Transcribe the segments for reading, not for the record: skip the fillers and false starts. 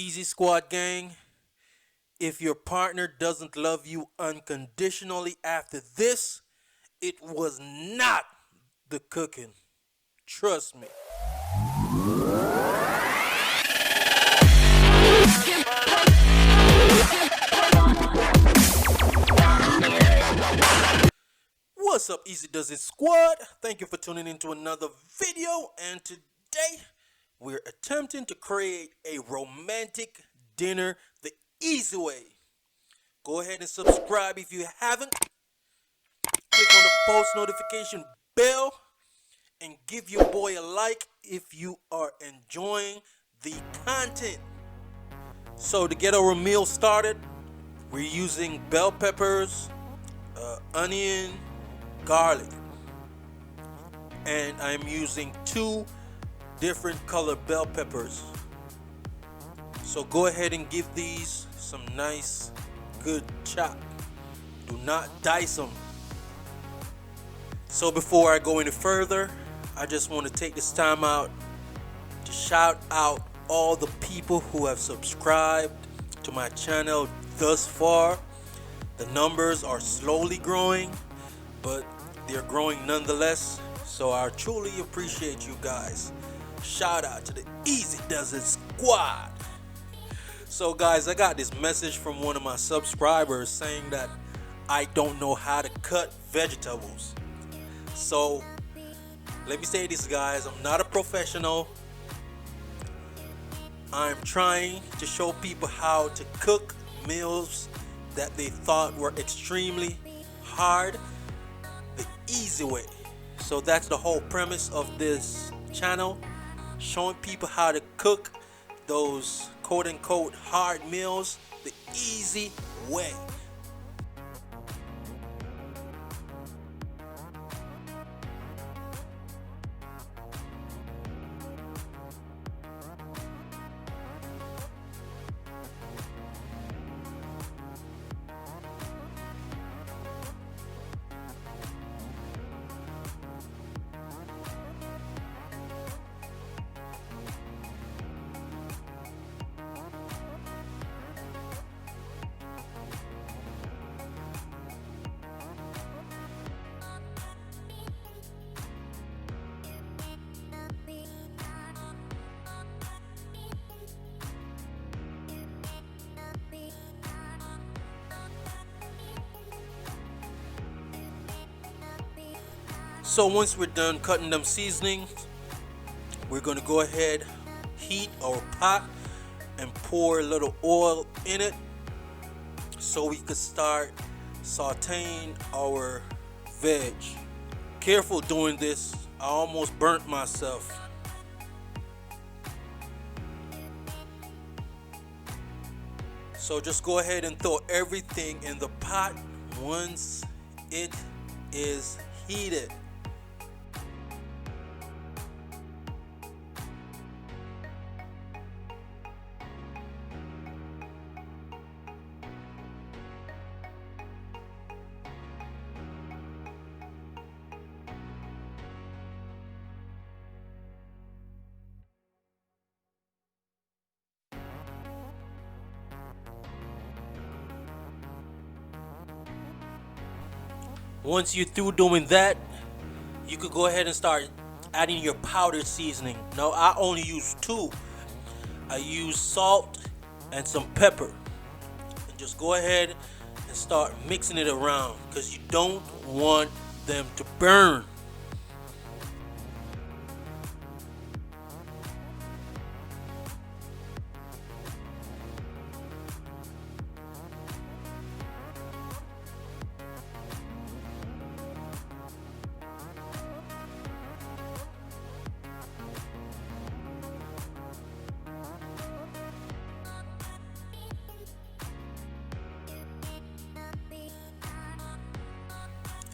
Easy Squad gang, if your partner doesn't love you unconditionally after this, it was not the cooking. Trust me. What's up, Easy Does It Squad? Thank you for tuning into another video. And today, we're attempting to create a romantic dinner the easy way. Go ahead and subscribe if you haven't. Click on the post notification bell and give your boy a like if you are enjoying the content. So to get our meal started, we're using bell peppers, onion, garlic, and I'm using two different color bell peppers. So go ahead and give these some nice good chop. Do not dice them. So before I go any further, I just want to take this time out to shout out all the people who have subscribed to my channel thus far. The numbers are slowly growing, but they're growing nonetheless. So I truly appreciate you guys. Shout out to the Easy Does It Squad. So guys, I got this message from one of my subscribers saying that I don't know how to cut vegetables. So let me say this, guys, I'm not a professional. I'm trying to show people how to cook meals that they thought were extremely hard the easy way. So that's the whole premise of this channel, showing people how to cook those quote-unquote hard meals the easy way. So once we're done cutting them seasonings, we're going to go ahead, heat our pot and pour a little oil in it so we could start sauteing our veg. Careful doing this, I almost burnt myself. So just go ahead and throw everything in the pot once it is heated. Once you're through doing that, you could go ahead and start adding your powdered seasoning. Now I only use two. I use salt and some pepper. And just go ahead and start mixing it around because you don't want them to burn.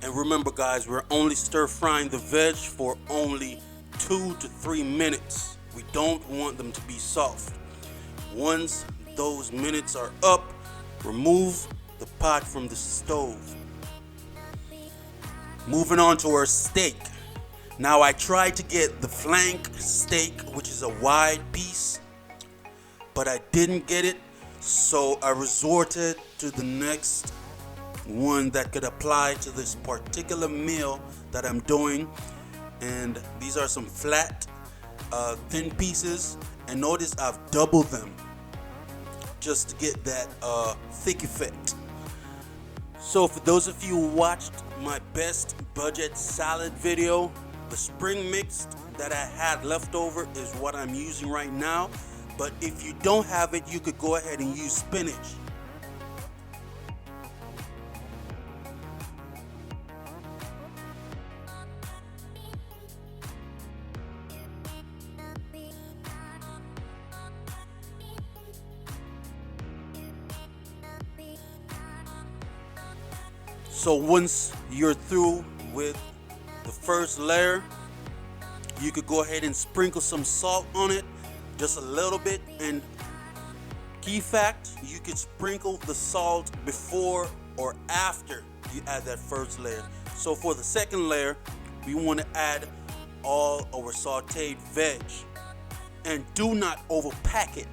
And remember guys, we're only stir frying the veg for only 2 to 3 minutes. We don't want them to be soft. Once those minutes are up, remove the pot from the stove. Moving on to our steak. Now I tried to get the flank steak, which is a wide piece. but I didn't get it, so I resorted to the next one that could apply to this particular meal that I'm doing. And these are some flat, thin pieces, and notice I've doubled them just to get that thick effect. So for those of you who watched my best budget salad video, the spring mix that I had left over is what I'm using right now. But if you don't have it, you could go ahead and use spinach. So once you're through with the first layer, you could go ahead and sprinkle some salt on it, just a little bit. And key fact, you could sprinkle the salt before or after you add that first layer. So for the second layer, we want to add all our sauteed veg. And do not overpack it,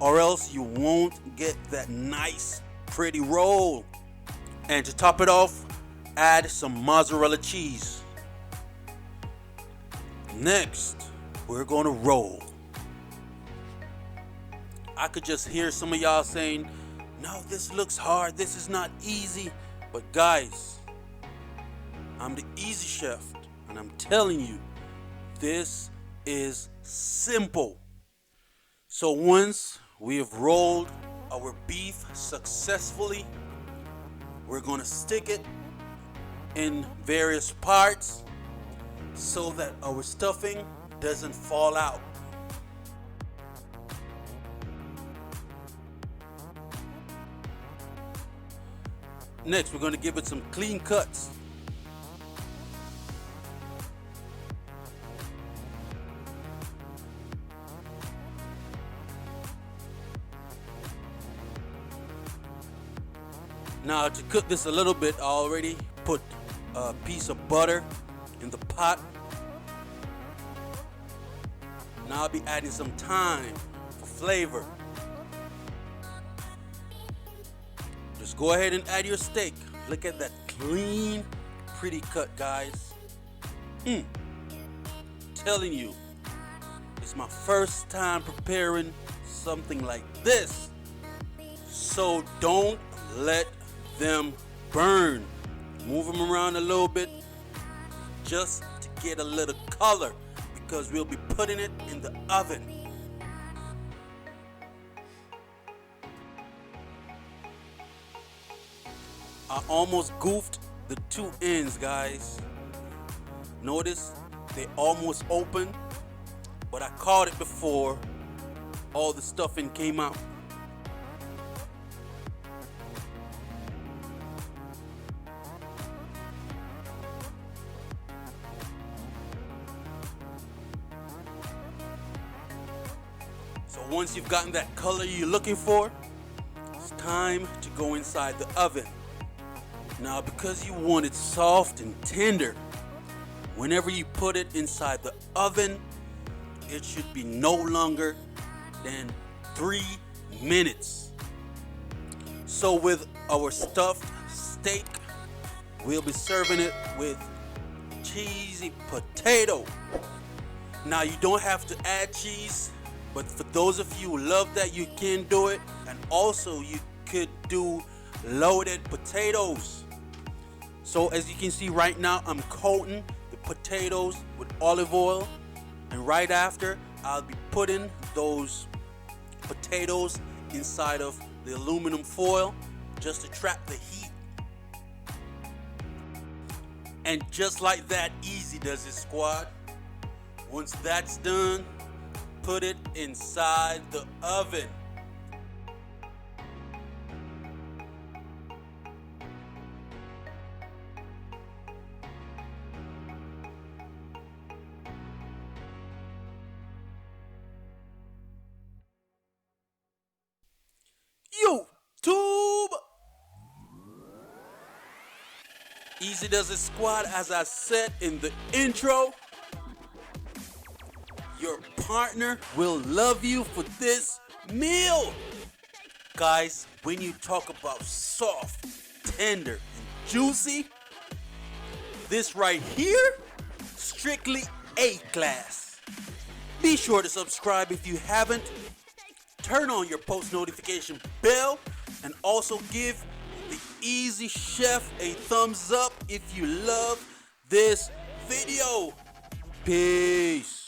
or else you won't get that nice, pretty roll. And to top it off, add some mozzarella cheese. Next, we're gonna roll. I could just hear some of y'all saying, no, this looks hard, this is not easy. But guys, I'm the easy chef, and I'm telling you, this is simple. So once we have rolled our beef successfully, we're gonna stick it in various parts so that our stuffing doesn't fall out. Next, we're gonna give it some clean cuts. Now to cook this a little bit, I already put a piece of butter in the pot. Now I'll be adding some thyme for flavor. Just go ahead and add your steak. Look at that clean, pretty cut, guys. Telling you, it's my first time preparing something like this. So don't let them burn. Move them around a little bit just to get a little color, because we'll be putting it in the oven. I almost goofed the two ends, guys. Notice they almost open, but I caught it before all the stuffing came out. So once you've gotten that color you're looking for, it's time to go inside the oven. Now, because you want it soft and tender, whenever you put it inside the oven, it should be no longer than 3 minutes. So with our stuffed steak, we'll be serving it with cheesy potato. Now, you don't have to add cheese, but for those of you who love that, you can do it. And also you could do loaded potatoes. So as you can see right now, I'm coating the potatoes with olive oil, and right after, I'll be putting those potatoes inside of the aluminum foil just to trap the heat. And just like that, easy does it, squad. Once that's done, put it inside the oven. YouTube! Easy does it, squad. As I said in the intro, your partner will love you for this meal. Guys, when you talk about soft, tender, and juicy, this right here, strictly A-class. Be sure to subscribe if you haven't. Turn on your post notification bell and also give the Easy Chef a thumbs up if you love this video. Peace.